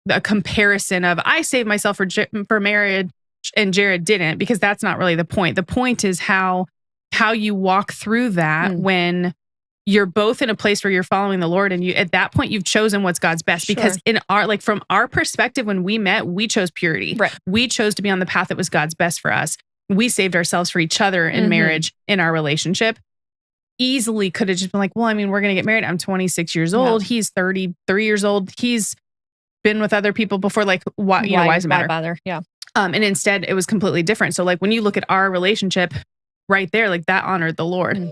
a comparison of I saved myself for marriage and Jared didn't, because that's not really the point. The point is how you walk through that when you're both in a place where you're following the Lord, and you at that point you've chosen what's God's best. Because from our perspective, when we met, we chose purity. Right. We chose to be on the path that was God's best for us. We saved ourselves for each other in marriage, in our relationship. Easily could have just been like, well, I mean, we're going to get married. I'm 26 years old. He's 33 years old. He's been with other people before. Like, why does it matter? Why bother? Yeah. And instead it was completely different. So like when you look at our relationship right there, like that honored the Lord.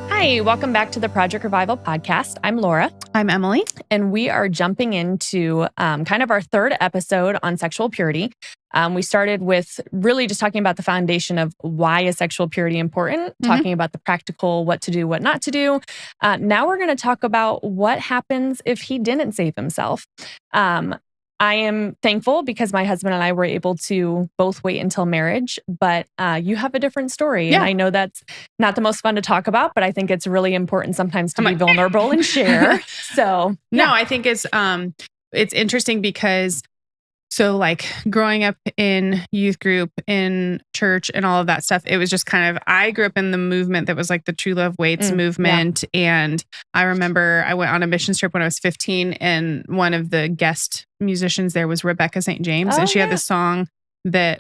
Hi, welcome back to the Project Revival podcast. I'm Laura. I'm Emily. And we are jumping into kind of our third episode on sexual purity. We started with really just talking about the foundation of why is sexual purity important, talking about the practical, what to do, what not to do. Now we're going to talk about what happens if he didn't save himself. I am thankful because my husband and I were able to both wait until marriage, but you have a different story. Yeah. And I know that's not the most fun to talk about, but I think it's really important sometimes to be vulnerable and share. So no, I think it's interesting because so like growing up in youth group, in church and all of that stuff, it was just kind of, I grew up in the movement that was like the True Love Waits movement. Yeah. And I remember I went on a mission trip when I was 15, and one of the guest musicians there was Rebecca St. James. And she had this song that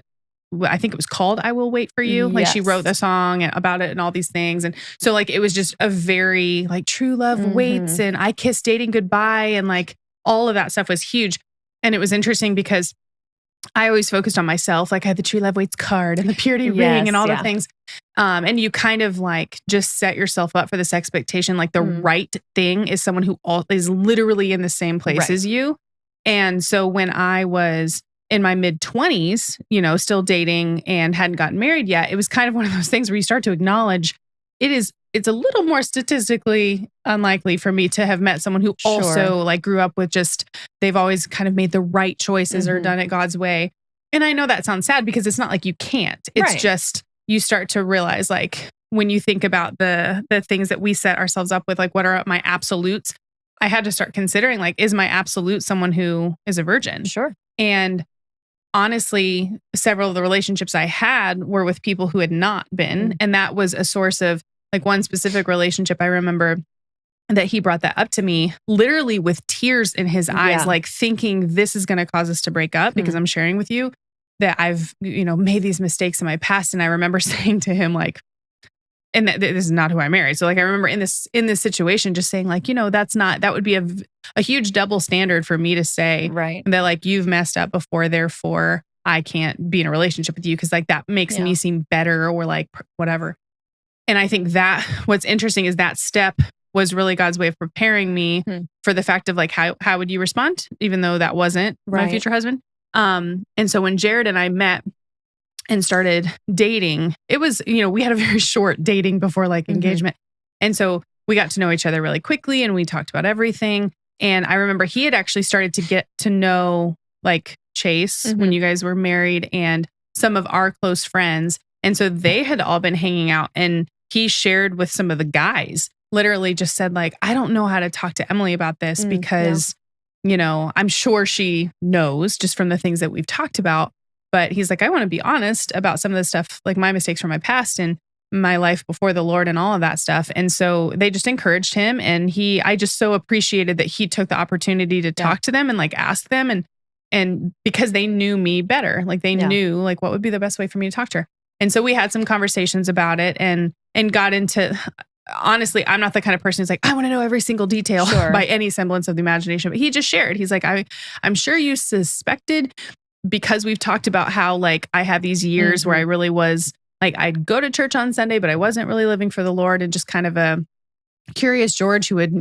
I think it was called I Will Wait for You. Like she wrote the song about it and all these things. And so like, it was just a very like true love waits, and I kissed dating goodbye. And like all of that stuff was huge. And it was interesting because I always focused on myself. Like I had the True Love Waits card and the purity ring and all the things. And you kind of like just set yourself up for this expectation. Like the right thing is someone who is literally in the same place as you. And so when I was in my mid-20s, still dating and hadn't gotten married yet, it was kind of one of those things where you start to acknowledge it's a little more statistically unlikely for me to have met someone who also like grew up with they've always kind of made the right choices or done it God's way. And I know that sounds sad because it's not like you can't. It's just you start to realize like when you think about the things that we set ourselves up with, like what are my absolutes? I had to start considering like, is my absolute someone who is a virgin? Sure. And honestly, several of the relationships I had were with people who had not been. And that was a source of like one specific relationship. I remember that he brought that up to me literally with tears in his eyes, like thinking this is going to cause us to break up because I'm sharing with you that I've, made these mistakes in my past. And I remember saying to him like, and this is not who I married. So like, I remember in this situation, just saying like, that would be a huge double standard for me to say that like, you've messed up before, therefore I can't be in a relationship with you. Cause like that makes me seem better or like whatever. And I think that what's interesting is that step was really God's way of preparing me for the fact of like, how would you respond? Even though that wasn't my future husband. And so when Jared and I met and started dating, it was, we had a very short dating before like engagement. And so we got to know each other really quickly and we talked about everything. And I remember he had actually started to get to know like Chase when you guys were married and some of our close friends. And so they had all been hanging out, and he shared with some of the guys, literally just said like, I don't know how to talk to Emily about this because, I'm sure she knows just from the things that we've talked about. But he's like, I want to be honest about some of the stuff, like my mistakes from my past and my life before the Lord and all of that stuff. And so they just encouraged him. And I just so appreciated that he took the opportunity to talk to them and like ask them. And because they knew me better, like they knew like what would be the best way for me to talk to her. And so we had some conversations about it and got into, honestly, I'm not the kind of person who's like, I want to know every single detail by any semblance of the imagination. But he just shared, he's like, I'm sure you suspected, because we've talked about how like I had these years where I really was like, I'd go to church on Sunday, but I wasn't really living for the Lord, and just kind of a curious George who would,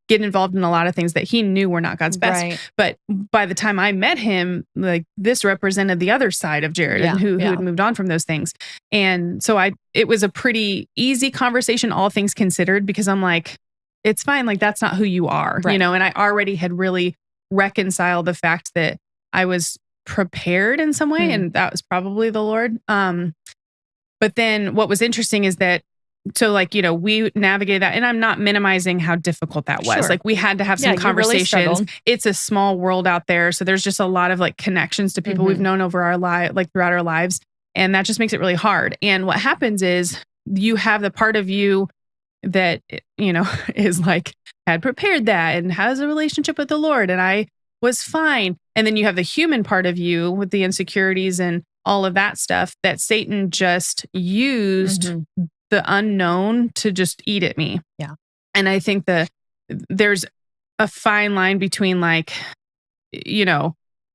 get involved in a lot of things that he knew were not God's best. Right. But by the time I met him, like this represented the other side of Jared and who had moved on from those things. And so it was a pretty easy conversation, all things considered, because I'm like, it's fine. Like that's not who you are, and I already had really reconciled the fact that I was prepared in some way, and that was probably the Lord. But then what was interesting is that, so like, we navigated that, and I'm not minimizing how difficult that was. Sure. Like we had to have some you really conversations. struggled. It's a small world out there. So there's just a lot of like connections to people we've known over our life, like throughout our lives. And that just makes it really hard. And what happens is you have the part of you that, is like, had prepared that and has a relationship with the Lord, and I was fine. And then you have the human part of you with the insecurities and all of that stuff that Satan just used the unknown to just eat at me. Yeah. And I think there's a fine line between like,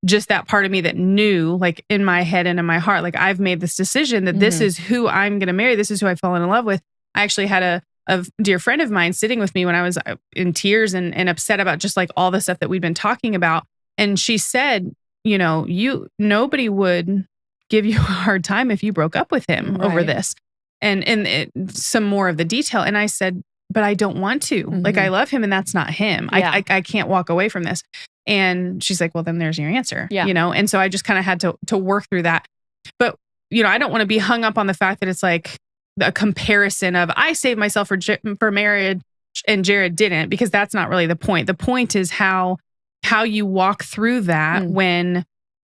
just that part of me that knew, like in my head and in my heart, like I've made this decision that this is who I'm going to marry. This is who I've fallen in love with. I actually had a dear friend of mine sitting with me when I was in tears and upset about just like all the stuff that we'd been talking about. And she said, nobody would give you a hard time if you broke up with him over this. And some more of the detail. And I said, but I don't want to. Like, I love him and that's not him. Yeah. I can't walk away from this. And she's like, well, then there's your answer. Yeah. And so I just kind of had to work through that. But, I don't want to be hung up on the fact that it's like a comparison of I saved myself for marriage and Jared didn't, because that's not really the point. The point is how you walk through that when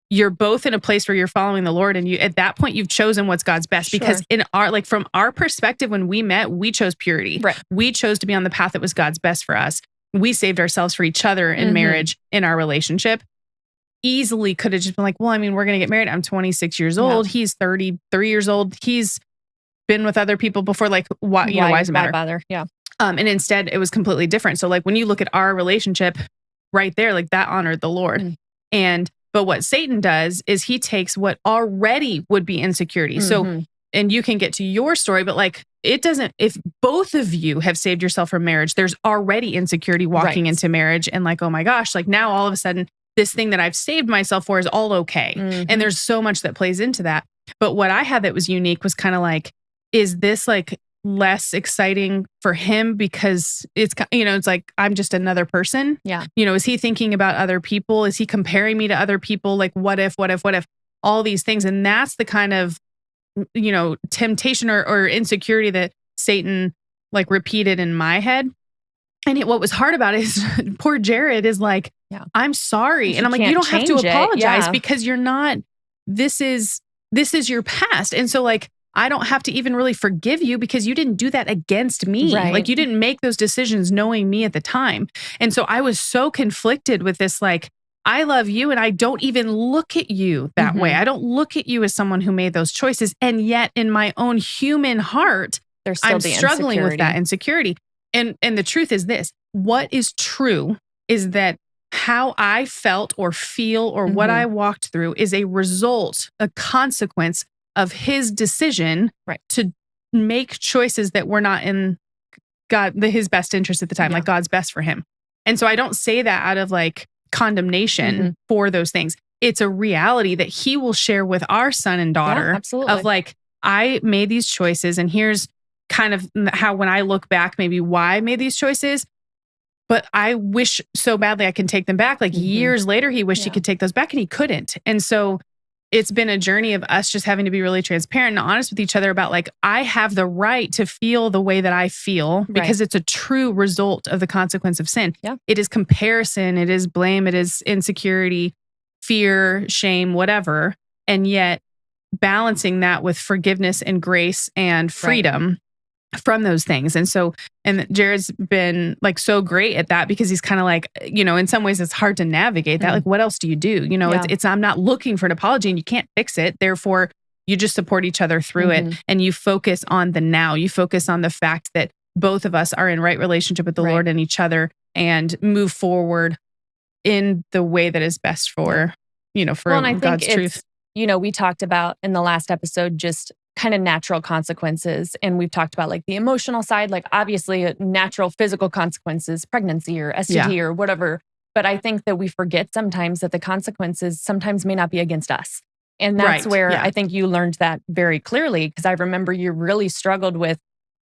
you're both in a place where you're following the Lord, and at that point you've chosen what's God's best. Sure. Because from our perspective, when we met, we chose purity. Right. We chose to be on the path that was God's best for us. We saved ourselves for each other in marriage, in our relationship. Easily could have just been like, well, I mean, we're going to get married. I'm 26 years old. He's 33 years old. He's been with other people before. Like, why does it matter? Why bother? Yeah. And instead it was completely different. So like when you look at our relationship right there, like that honored the Lord. But what Satan does is he takes what already would be insecurity. So, and you can get to your story, but like it doesn't, if both of you have saved yourself from marriage, there's already insecurity walking into marriage. And like, oh my gosh, like now all of a sudden this thing that I've saved myself for is all okay. And there's so much that plays into that. But what I had that was unique was kind of like, is this like less exciting for him because it's, it's like, I'm just another person. Yeah. Is he thinking about other people? Is he comparing me to other people? Like, what if, all these things. And that's the kind of, temptation or insecurity that Satan like repeated in my head. And what was hard about it is poor Jared is like, I'm sorry. And I'm like, you don't have to apologize because you're not, this is your past. And so like, I don't have to even really forgive you because you didn't do that against me. Right. Like you didn't make those decisions knowing me at the time. And so I was so conflicted with this, like, I love you and I don't even look at you that way. I don't look at you as someone who made those choices. And yet in my own human heart, I'm struggling with that insecurity. And the truth is this, what is true is that how I felt or feel or what I walked through is a result, a consequence of his decision to make choices that were not in his best interest at the time, like God's best for him. And so I don't say that out of like condemnation for those things. It's a reality that he will share with our son and daughter of like, I made these choices and here's kind of how, when I look back, maybe why I made these choices, but I wish so badly I can take them back. Like years later, he wished he could take those back and he couldn't. And so it's been a journey of us just having to be really transparent and honest with each other about like, I have the right to feel the way that I feel because it's a true result of the consequence of sin. Yeah. It is comparison. It is blame. It is insecurity, fear, shame, whatever. And yet balancing that with forgiveness and grace and freedom from those things. And so, and Jared's been like so great at that because he's kind of like, in some ways it's hard to navigate that. Like, what else do you do? It's, I'm not looking for an apology and you can't fix it. Therefore you just support each other through it. And you focus on the now, you focus on the fact that both of us are in right relationship with the Lord and each other and move forward in the way that is best for, for God's truth. We talked about in the last episode, just kind of natural consequences. And we've talked about like the emotional side, like obviously natural physical consequences, pregnancy or STD or whatever. But I think that we forget sometimes that the consequences sometimes may not be against us. And that's where I think you learned that very clearly. Because I remember you really struggled with,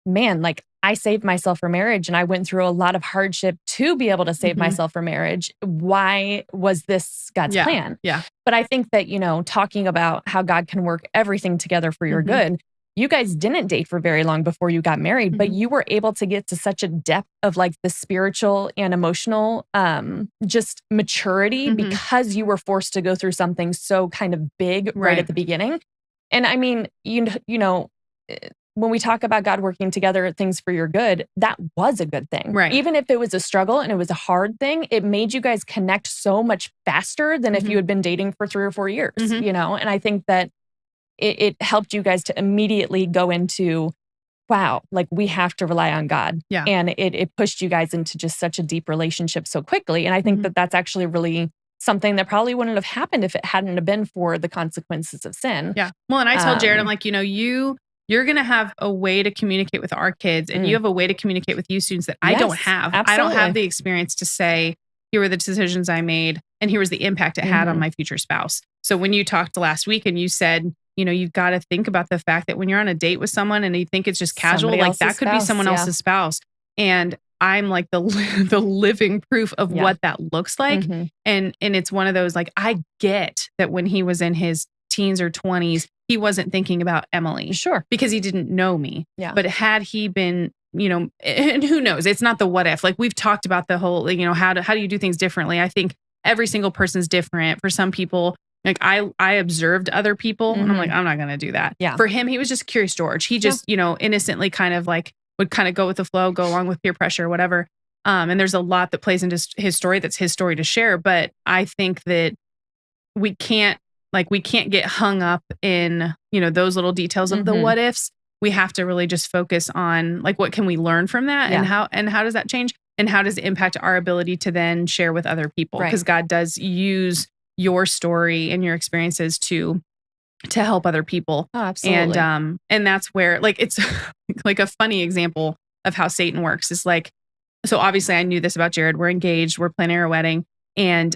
man, like I saved myself for marriage and I went through a lot of hardship to be able to save myself for marriage. Why was this God's plan? Yeah. But I think that, talking about how God can work everything together for your good, you guys didn't date for very long before you got married, but you were able to get to such a depth of like the spiritual and emotional just maturity because you were forced to go through something so kind of big right at the beginning. And I mean, when we talk about God working together things for your good, that was a good thing. Right. Even if it was a struggle and it was a hard thing, it made you guys connect so much faster than if you had been dating for 3 or 4 years, And I think that it helped you guys to immediately go into, wow, like we have to rely on God. Yeah. And it pushed you guys into just such a deep relationship so quickly. And I think that that's actually really something that probably wouldn't have happened if it hadn't have been for the consequences of sin. Yeah. Well, and I told Jared, I'm like, you're going to have a way to communicate with our kids and you have a way to communicate with you students that I don't have. Absolutely. I don't have the experience to say, here were the decisions I made and here was the impact it had on my future spouse. So when you talked last week and you said, you've got to think about the fact that when you're on a date with someone and you think it's just casual, like that could be someone else's spouse. And I'm like the living proof of what that looks like. And it's one of those, like, I get that when he was in his teens or 20s, he wasn't thinking about Emily. Sure. Because he didn't know me. Yeah. But had he been, and who knows, it's not the what if. Like we've talked about the whole, how do you do things differently? I think every single person's different. For some people, like I observed other people and I'm like, I'm not going to do that. Yeah. For him, he was just Curious George. He just, innocently kind of like would kind of go with the flow, go along with peer pressure, whatever. And there's a lot that plays into his story that's his story to share. But I think that we can't get hung up in, those little details of the what ifs. We have to really just focus on like, what can we learn from that and how does that change and how does it impact our ability to then share with other people? Because God does use your story and your experiences to help other people. Oh, absolutely. And that's where like, it's like a funny example of how Satan works is like, so obviously I knew this about Jared. We're engaged, we're planning our wedding. And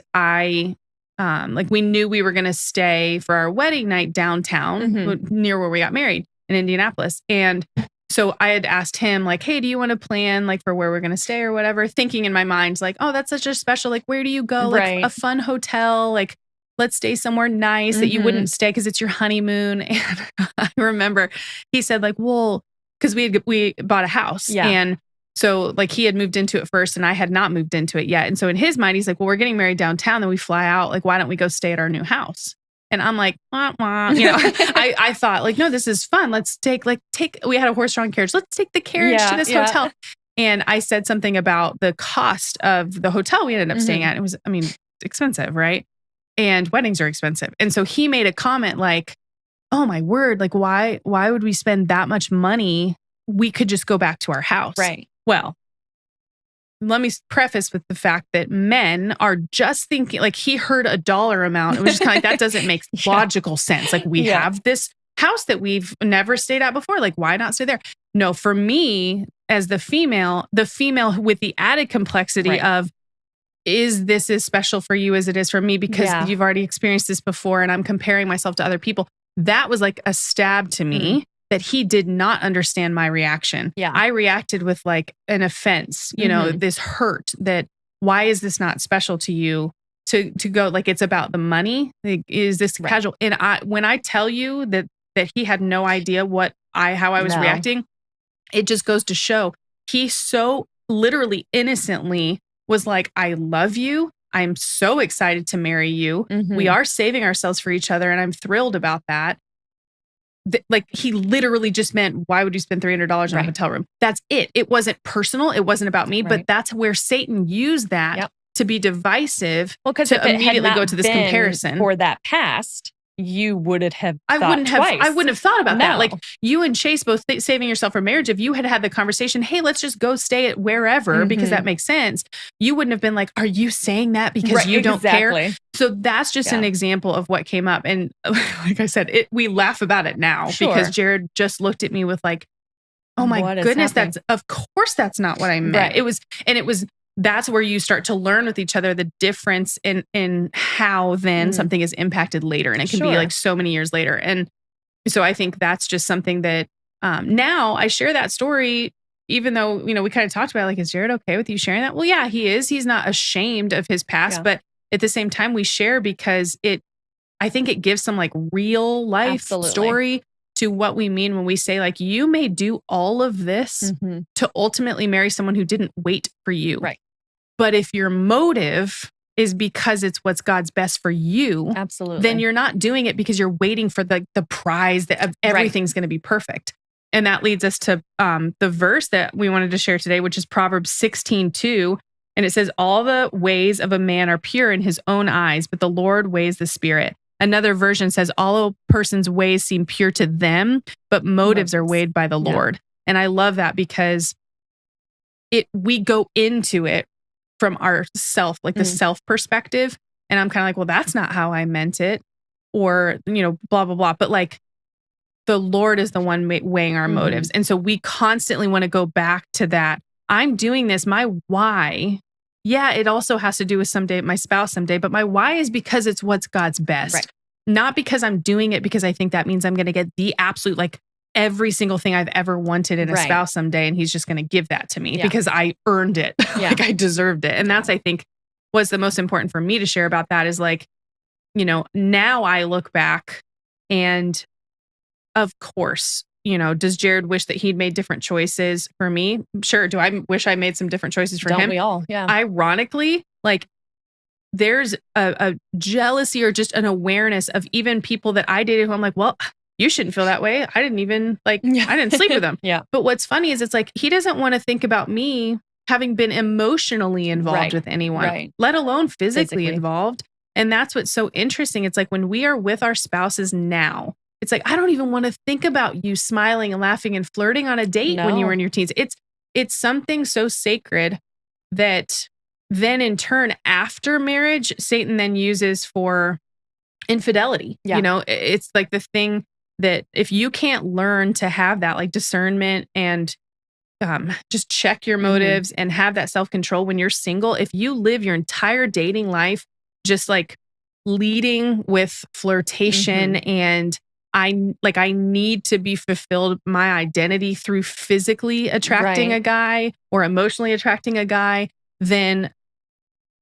we knew we were going to stay for our wedding night downtown near where we got married in Indianapolis. And so I had asked him like, hey, do you want to plan like for where we're going to stay or whatever? Thinking in my mind, like, oh, that's such a special, like, where do you go? Like a fun hotel, like let's stay somewhere nice that you wouldn't stay because it's your honeymoon. And I remember he said like, well, because we bought a house and so like he had moved into it first and I had not moved into it yet. And so in his mind, he's like, well, we're getting married downtown, then we fly out. Like, why don't we go stay at our new house? And I'm like, wah, wah. I thought like, no, this is fun. Let's we had a horse-drawn carriage. Let's take the carriage to this hotel. And I said something about the cost of the hotel we ended up staying at. It was, expensive, right? And weddings are expensive. And so he made a comment like, oh my word, like why would we spend that much money? We could just go back to our house. Right. Well, let me preface with the fact that men are just thinking, like he heard a dollar amount. It was just kind of like, that doesn't make logical sense. Like we have this house that we've never stayed at before. Like why not stay there? No, for me as the female with the added complexity of, is this as special for you as it is for me? Because you've already experienced this before and I'm comparing myself to other people. That was like a stab to me. That he did not understand my reaction. Yeah. I reacted with like an offense, this hurt that why is this not special to you to go like it's about the money? Like, is this casual? And when I tell you that he had no idea how I was reacting, it just goes to show he so literally innocently was like, I love you. I'm so excited to marry you. We are saving ourselves for each other and I'm thrilled about that. Like he literally just meant, why would you spend $300 on a hotel room? That's it. It wasn't personal. It wasn't about me, but that's where Satan used that to be divisive. Well, because to immediately go to this comparison for that past, you wouldn't have. I wouldn't have thought about that. Like you and Chase both saving yourself for marriage. If you had the conversation, hey, let's just go stay at wherever because that makes sense. You wouldn't have been like, are you saying that because you don't care? So that's just an example of what came up. And like I said, we laugh about it now because Jared just looked at me with like, oh my goodness, of course that's not what I meant. It was that's where you start to learn with each other the difference in how then something is impacted later. And it can be like so many years later. And so I think that's just something that now I share that story even though, we kind of talked about like, is Jared okay with you sharing that? Well, yeah, he is. He's not ashamed of his past, Yeah. but at the same time we share because I think it gives some like real life story to what we mean when we say like, you may do all of this to ultimately marry someone who didn't wait for you. Right. But if your motive is because it's what's God's best for you, absolutely, then you're not doing it because you're waiting for the prize that everything's going to be perfect. And that leads us to the verse that we wanted to share today, which is Proverbs 16:2. And it says, all the ways of a man are pure in his own eyes, but the Lord weighs the spirit. Another version says, all a person's ways seem pure to them, but motives are weighed by the Lord. And I love that because we go into it from our self, like the self perspective. And I'm kind of like, well, that's not how I meant it. Or, blah, blah, blah. But like the Lord is the one weighing our motives. And so we constantly want to go back to that. I'm doing this. My why. Yeah, it also has to do with my spouse someday, but my why is because it's what's God's best. Right. Not because I'm doing it because I think that means I'm going to get the absolute, like every single thing I've ever wanted in a spouse someday. And he's just going to give that to me because I earned it. Like I deserved it. And that's, I think, what's the most important for me to share about that is like, now I look back and of course, does Jared wish that he'd made different choices for me? Sure. Do I wish I made some different choices for him? Don't we all? Yeah. Ironically, like there's a jealousy or just an awareness of even people that I dated who I'm like, well, you shouldn't feel that way. I didn't even I didn't sleep with them. But what's funny is it's like, he doesn't want to think about me having been emotionally involved with anyone, let alone physically involved. And that's what's so interesting. It's like when we are with our spouses now, it's like, I don't even want to think about you smiling and laughing and flirting on a date when you were in your teens. It's something so sacred that then in turn, after marriage, Satan then uses for infidelity. It's like the thing that if you can't learn to have that like discernment and just check your motives and have that self-control when you're single, if you live your entire dating life just like leading with flirtation and I need to be fulfilled my identity through physically attracting a guy or emotionally attracting a guy, then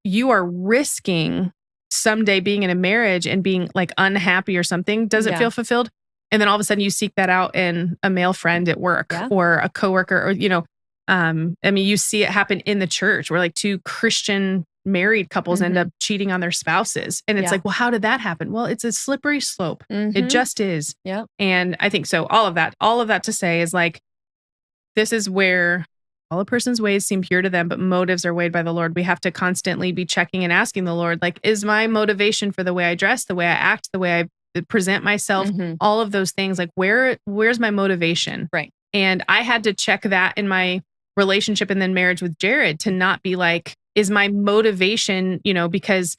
you are risking someday being in a marriage and being like unhappy or something doesn't feel fulfilled. And then all of a sudden you seek that out in a male friend at work or a coworker or, you see it happen in the church where like two Christian married couples end up cheating on their spouses. And it's like, well, how did that happen? Well, it's a slippery slope. It just is. Yeah. And I think so. All of that to say is like, this is where all a person's ways seem pure to them, but motives are weighed by the Lord. We have to constantly be checking and asking the Lord, like, is my motivation for the way I dress, the way I act, the way I present myself, all of those things, like where's my motivation? Right. And I had to check that in my relationship and then marriage with Jared to not be like, is my motivation, because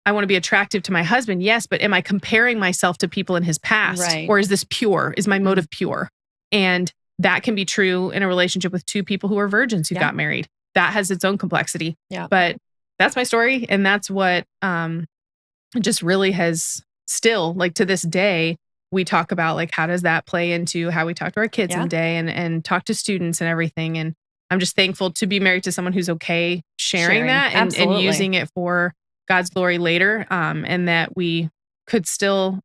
I want to be attractive to my husband? Yes. But am I comparing myself to people in his past? Right. Or is this pure? Is my motive pure? And that can be true in a relationship with two people who are virgins who got married. That has its own complexity. Yeah. But that's my story. And that's what just really has still, like to this day, we talk about like, how does that play into how we talk to our kids someday and talk to students and everything. And I'm just thankful to be married to someone who's okay sharing that and using it for God's glory later. And that we could still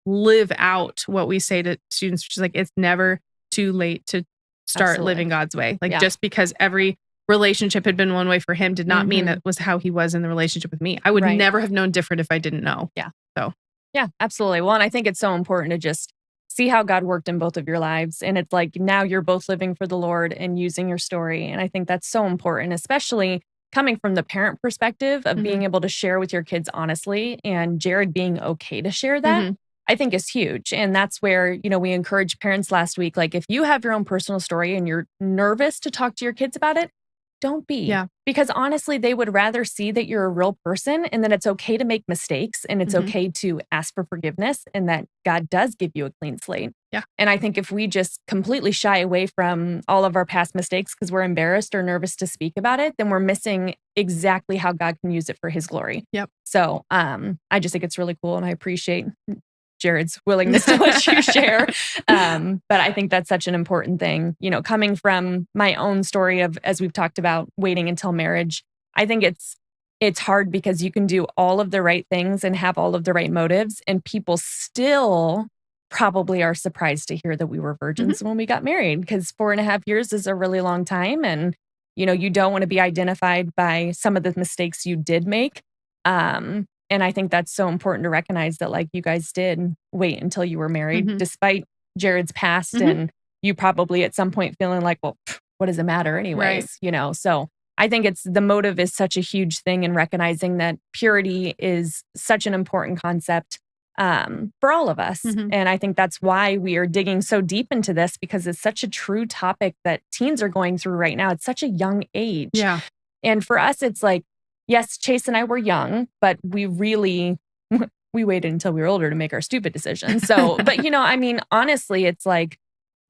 live out what we say to students, which is like, it's never too late to start living God's way. Like just because every relationship had been one way for him did not mean that was how he was in the relationship with me. I would never have known different if I didn't know. Yeah. So. Yeah, absolutely. Well, and I think it's so important to just see how God worked in both of your lives. And it's like now you're both living for the Lord and using your story. And I think that's so important, especially coming from the parent perspective of being able to share with your kids honestly and Jared being okay to share that. I think is huge. And that's where, we encourage parents last week, like if you have your own personal story and you're nervous to talk to your kids about it, don't be. Yeah. Because honestly, they would rather see that you're a real person and that it's okay to make mistakes and it's okay to ask for forgiveness and that God does give you a clean slate. Yeah. And I think if we just completely shy away from all of our past mistakes because we're embarrassed or nervous to speak about it, then we're missing exactly how God can use it for his glory. Yep. So I just think it's really cool and I appreciate Jared's willingness to let you share. But I think that's such an important thing, coming from my own story of, as we've talked about, waiting until marriage. I think it's hard because you can do all of the right things and have all of the right motives, and people still probably are surprised to hear that we were virgins when we got married, because 4.5 years is a really long time. And, you don't want to be identified by some of the mistakes you did make. And I think that's so important to recognize that, like, you guys did wait until you were married, despite Jared's past, and you probably at some point feeling like, well, what does it matter anyways, So I think the motive is such a huge thing, in recognizing that purity is such an important concept for all of us. And I think that's why we are digging so deep into this, because it's such a true topic that teens are going through right now. It's such a young age. Yeah. And for us, it's like, yes, Chase and I were young, but we waited until we were older to make our stupid decisions. So, but honestly, it's like,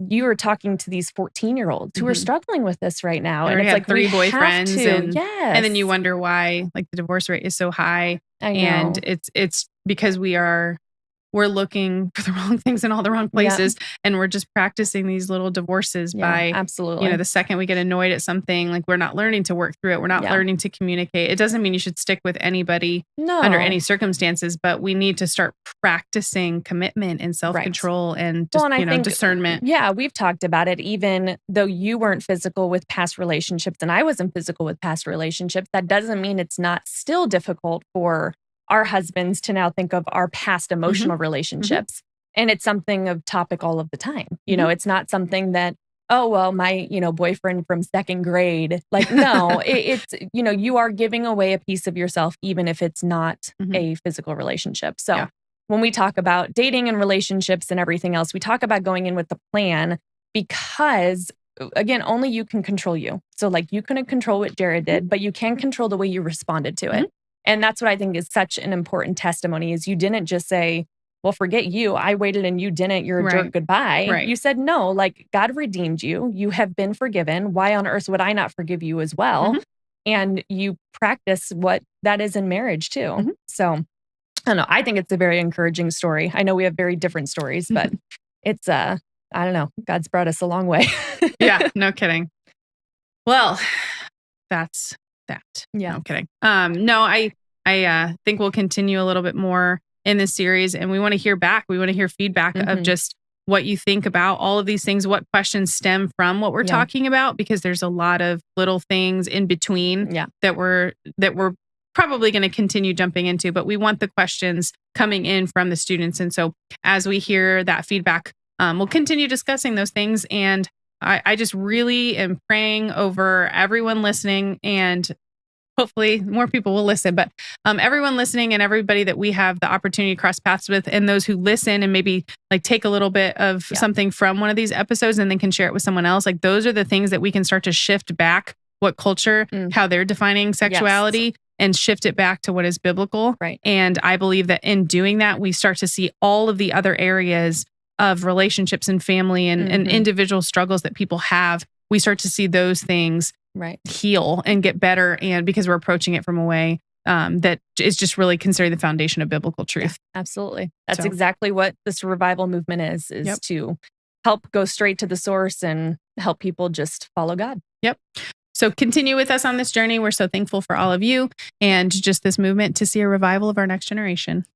you are talking to these 14-year-olds who are struggling with this right now. And it's like 3 boyfriends. And then you wonder why, like, the divorce rate is so high. I know. And it's because we're looking for the wrong things in all the wrong places. And we're just practicing these little divorces by, absolutely. The second we get annoyed at something, like, we're not learning to work through it. We're not learning to communicate. It doesn't mean you should stick with anybody under any circumstances, but we need to start practicing commitment and self-control and just, I think, discernment. Yeah, we've talked about it. Even though you weren't physical with past relationships and I wasn't physical with past relationships, that doesn't mean it's not still difficult for our husbands to now think of our past emotional relationships. And it's something of topic all of the time. It's not something that, oh, well, my, boyfriend from 2nd grade, like, no, it's, you are giving away a piece of yourself, even if it's not a physical relationship. So when we talk about dating and relationships and everything else, we talk about going in with the plan, because, again, only you can control you. So, like, you couldn't control what Jared did, but you can control the way you responded to it. And that's what I think is such an important testimony, is you didn't just say, well, forget you, I waited and you didn't, you're a jerk, goodbye. You said, no, like, God redeemed you. You have been forgiven. Why on earth would I not forgive you as well? And you practice what that is in marriage too. So I don't know. I think it's a very encouraging story. I know we have very different stories, but it's, I don't know, God's brought us a long way. Yeah, no kidding. Well, that's that. Yeah. No, I'm kidding. No, I think we'll continue a little bit more in this series, and we want to hear back. We want to hear feedback of just what you think about all of these things, what questions stem from what we're talking about, because there's a lot of little things in between that we're probably going to continue jumping into, but we want the questions coming in from the students. And so as we hear that feedback, we'll continue discussing those things. And I just really am praying over everyone listening, and hopefully more people will listen, but everyone listening and everybody that we have the opportunity to cross paths with, and those who listen and maybe, like, take a little bit of something from one of these episodes and then can share it with someone else. Like, those are the things that we can start to shift back what culture, how they're defining sexuality, and shift it back to what is biblical. And I believe that in doing that, we start to see all of the other areas of relationships and family and individual struggles that people have. We start to see those things heal and get better, and because we're approaching it from a way that is just really considering the foundation of biblical truth. Absolutely. That's exactly what this revival movement is to help go straight to the source and help people just follow God. So continue with us on this journey. We're so thankful for all of you and just this movement to see a revival of our next generation.